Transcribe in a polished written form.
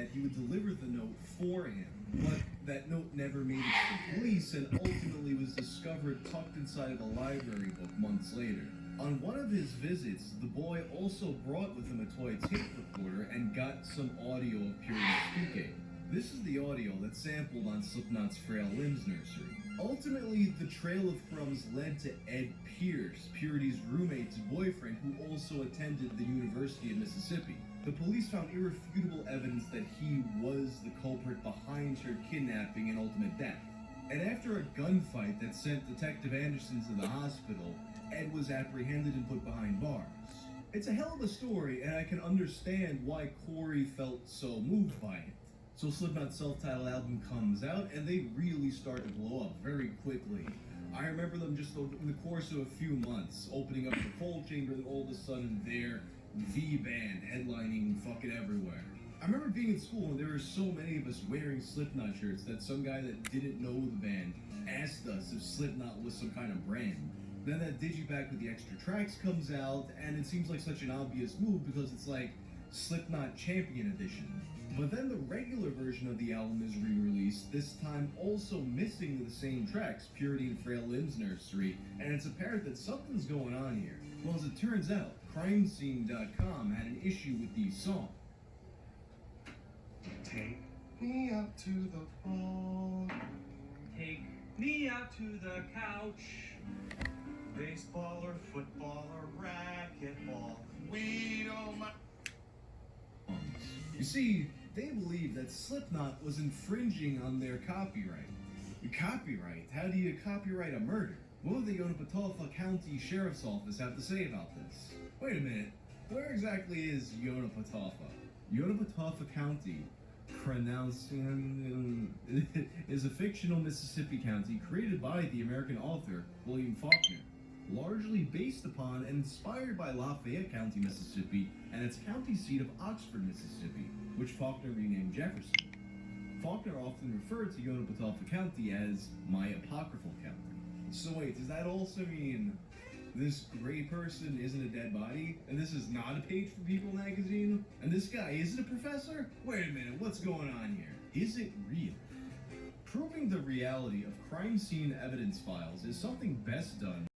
that he would deliver the note for him, but that note never made it to the police and ultimately was discovered tucked inside of a library book months later. On one of his visits, the boy also brought with him a toy tape recorder and got some audio of Purity speaking. This is the audio that's sampled on Slipknot's Frail Limbs Nursery. Ultimately, the trail of crumbs led to Ed Pierce, Purity's roommate's boyfriend, who also attended the University of Mississippi. The police found irrefutable evidence that he was the culprit behind her kidnapping and ultimate death. And after a gunfight that sent Detective Anderson to the hospital, Ed was apprehended and put behind bars. It's a hell of a story, and I can understand why Corey felt so moved by it. So Slipknot's self-titled album comes out, and they really start to blow up very quickly. I remember them just in the course of a few months, opening up the Cold Chamber, and all of a sudden they're the band headlining fucking everywhere. I remember being in school and there were so many of us wearing Slipknot shirts that some guy that didn't know the band asked us if Slipknot was some kind of brand. Then that digipack with the extra tracks comes out, and it seems like such an obvious move because it's like Slipknot Champion Edition. But then the regular version of the album is re-released, this time also missing the same tracks, Purity and Frail Limbs Nursery, and it's apparent that something's going on here. Well, as it turns out, CrimeScene.com had an issue with these songs. Take me out to the ball. Take me out to the couch. Baseball or football or racquetball. We don't mind. You see, they believe that Slipknot was infringing on their copyright. Copyright? How do you copyright a murder? What would the Yonapatawpha County Sheriff's Office have to say about this? Wait a minute, where exactly is Yonapatawpha? Yonapatawpha County, pronounced is a fictional Mississippi county created by the American author William Faulkner, largely based upon and inspired by Lafayette County, Mississippi, and its county seat of Oxford, Mississippi, which Faulkner renamed Jefferson. Faulkner often referred to Yonapatawpha County as my apocryphal county. So wait, does that also mean this gray person isn't a dead body? And this is not a Page for People magazine? And this guy isn't a professor? Wait a minute, what's going on here? Is it real? Proving the reality of crime scene evidence files is something best done